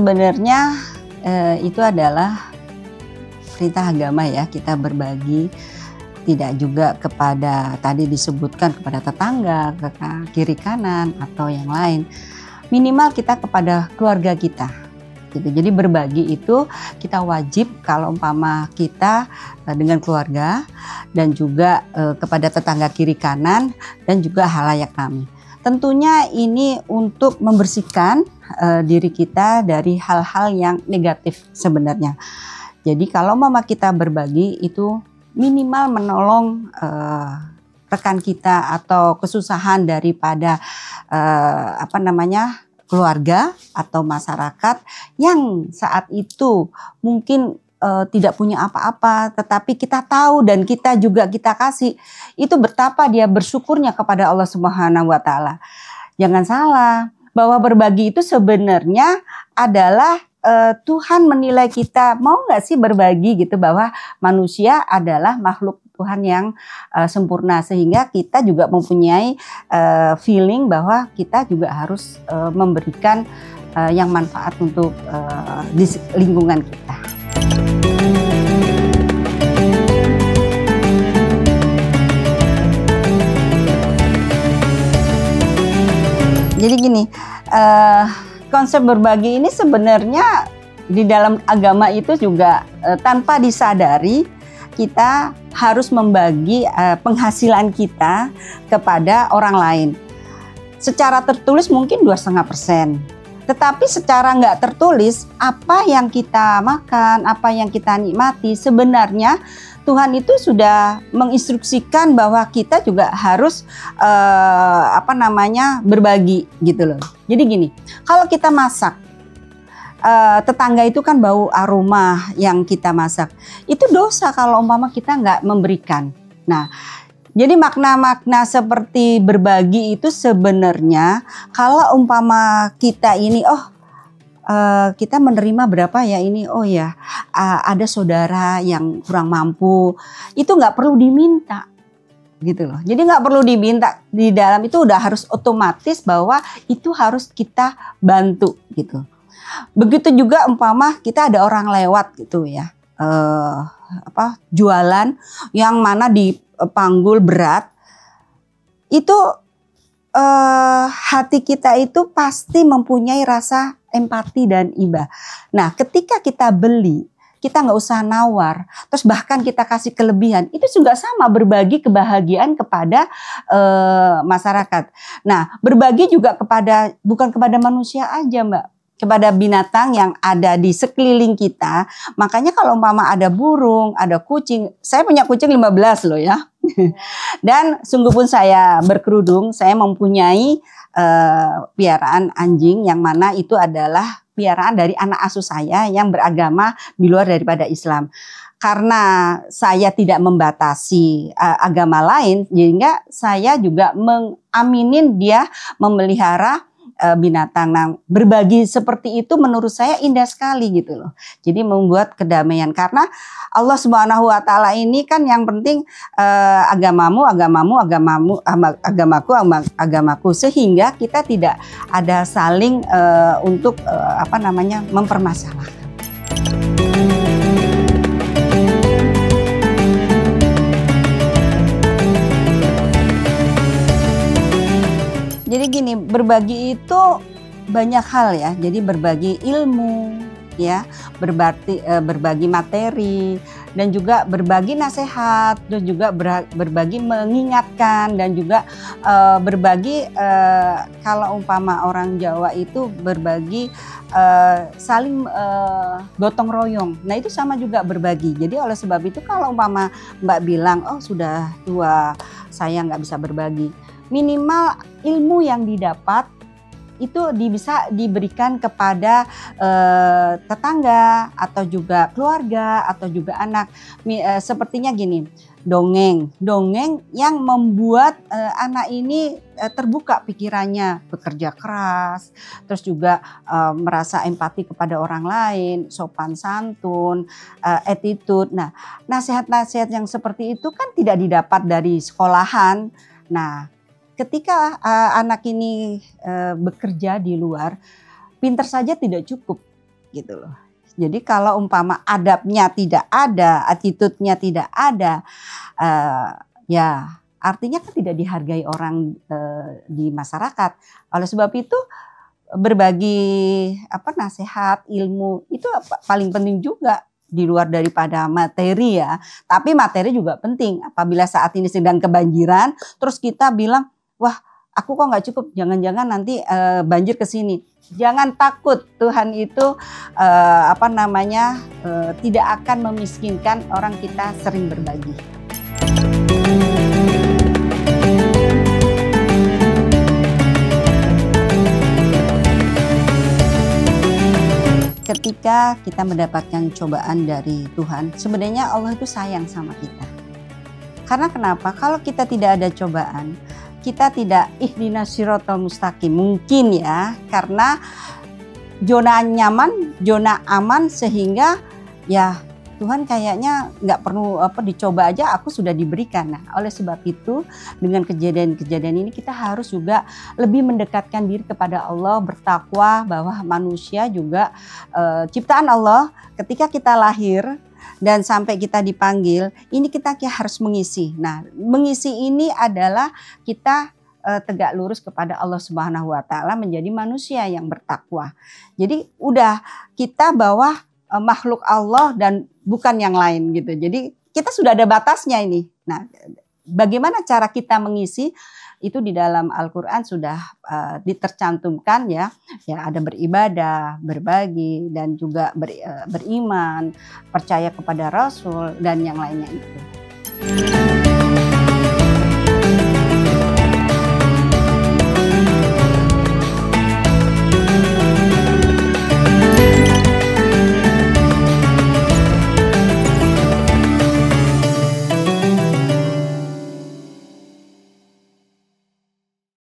sebenarnya itu adalah perintah agama ya, kita berbagi tidak juga kepada tadi disebutkan kepada tetangga, ke kiri kanan atau yang lain. Minimal kita kepada keluarga kita. Gitu. Jadi berbagi itu kita wajib kalau umpama kita dengan keluarga dan juga kepada tetangga kiri kanan dan juga halayak kami. Tentunya ini untuk membersihkan diri kita dari hal-hal yang negatif sebenarnya. Jadi kalau mama kita berbagi itu minimal menolong rekan kita atau kesusahan daripada keluarga atau masyarakat yang saat itu mungkin tidak punya apa-apa, tetapi kita tahu dan kita juga kita kasih, itu betapa dia bersyukurnya kepada Allah Subhanahu wa Ta'ala. Jangan salah bahwa berbagi itu sebenarnya adalah Tuhan menilai kita mau nggak sih berbagi gitu, bahwa manusia adalah makhluk Tuhan yang sempurna, sehingga kita juga mempunyai feeling bahwa kita juga harus memberikan yang manfaat untuk di lingkungan kita. Jadi gini, konsep berbagi ini sebenarnya di dalam agama itu juga tanpa disadari kita harus membagi penghasilan kita kepada orang lain. Secara tertulis mungkin 2,5%. Tetapi secara nggak tertulis, apa yang kita makan, apa yang kita nikmati, sebenarnya Tuhan itu sudah menginstruksikan bahwa kita juga harus berbagi gitu loh. Jadi gini, kalau kita masak, tetangga itu kan bau aroma yang kita masak. Itu dosa kalau umpama kita nggak memberikan. Nah, jadi makna-makna seperti berbagi itu sebenarnya kalau umpama kita ini, kita menerima berapa ya ini, ada saudara yang kurang mampu, itu nggak perlu diminta. Gitu loh. Jadi nggak perlu diminta, di dalam itu udah harus otomatis bahwa itu harus kita bantu gitu. Begitu juga umpama kita ada orang lewat gitu ya, jualan yang mana dipanggul berat, itu hati kita itu pasti mempunyai rasa empati dan iba. Nah, ketika kita beli, kita nggak usah nawar, terus bahkan kita kasih kelebihan, itu juga sama berbagi kebahagiaan kepada masyarakat. Nah, berbagi juga bukan kepada manusia aja, Mbak, kepada binatang yang ada di sekeliling kita. Makanya kalau umpama ada burung, ada kucing, saya punya kucing 15 loh ya. Dan sungguh pun saya berkerudung, saya mempunyai piaraan anjing yang mana itu adalah piaraan dari anak asuh saya yang beragama di luar daripada Islam. Karena saya tidak membatasi agama lain, sehingga saya juga mengaminin dia memelihara binatang. Nah, berbagi seperti itu menurut saya indah sekali gitu loh. Jadi membuat kedamaian, karena Allah Subhanahu wa Ta'ala ini kan yang penting agamaku, sehingga kita tidak ada saling untuk mempermasalahkan. Jadi gini, berbagi itu banyak hal ya. Jadi berbagi ilmu, ya, berbagi materi, dan juga berbagi nasihat, dan juga berbagi mengingatkan, dan juga berbagi kalau umpama orang Jawa itu berbagi saling gotong royong. Nah, itu sama juga berbagi. Jadi oleh sebab itu kalau umpama Mbak bilang, oh sudah tua, saya nggak bisa berbagi, minimal ilmu yang didapat itu bisa diberikan kepada tetangga atau juga keluarga atau juga anak. Sepertinya gini, dongeng yang membuat anak ini terbuka pikirannya, bekerja keras, terus juga merasa empati kepada orang lain, sopan santun, attitude. Nah, nasihat-nasihat yang seperti itu kan tidak didapat dari sekolahan. Nah, ketika anak ini bekerja di luar, pintar saja tidak cukup. gitu loh. Jadi kalau umpama adabnya tidak ada, attitude-nya tidak ada, ya artinya kan tidak dihargai orang di masyarakat. Oleh sebab itu berbagi nasihat, ilmu itu paling penting juga di luar daripada materi ya. Tapi materi juga penting. Apabila saat ini sedang kebanjiran, terus kita bilang, wah aku kok nggak cukup, jangan-jangan nanti banjir ke sini. Jangan takut, Tuhan itu tidak akan memiskinkan orang kita sering berbagi. Ketika kita mendapatkan cobaan dari Tuhan, sebenarnya Allah itu sayang sama kita. Karena kenapa? Kalau kita tidak ada cobaan, kita tidak ihdinas siratal mustaqim. Mungkin ya, karena zona nyaman, zona aman, sehingga ya Tuhan kayaknya nggak perlu dicoba aja aku sudah diberikan. Nah, oleh sebab itu dengan kejadian-kejadian ini kita harus juga lebih mendekatkan diri kepada Allah, bertakwa bahwa manusia juga ciptaan Allah. Ketika kita lahir dan sampai kita dipanggil, ini kita harus mengisi. Nah, mengisi ini adalah kita tegak lurus kepada Allah Subhanahu wa taala, menjadi manusia yang bertakwa. Jadi udah kita bawa makhluk Allah dan bukan yang lain gitu. Jadi kita sudah ada batasnya ini. Nah, bagaimana cara kita mengisi itu di dalam Al-Qur'an sudah ditercantumkan ya. Ya ada beribadah, berbagi, dan juga beriman, percaya kepada Rasul dan yang lainnya itu.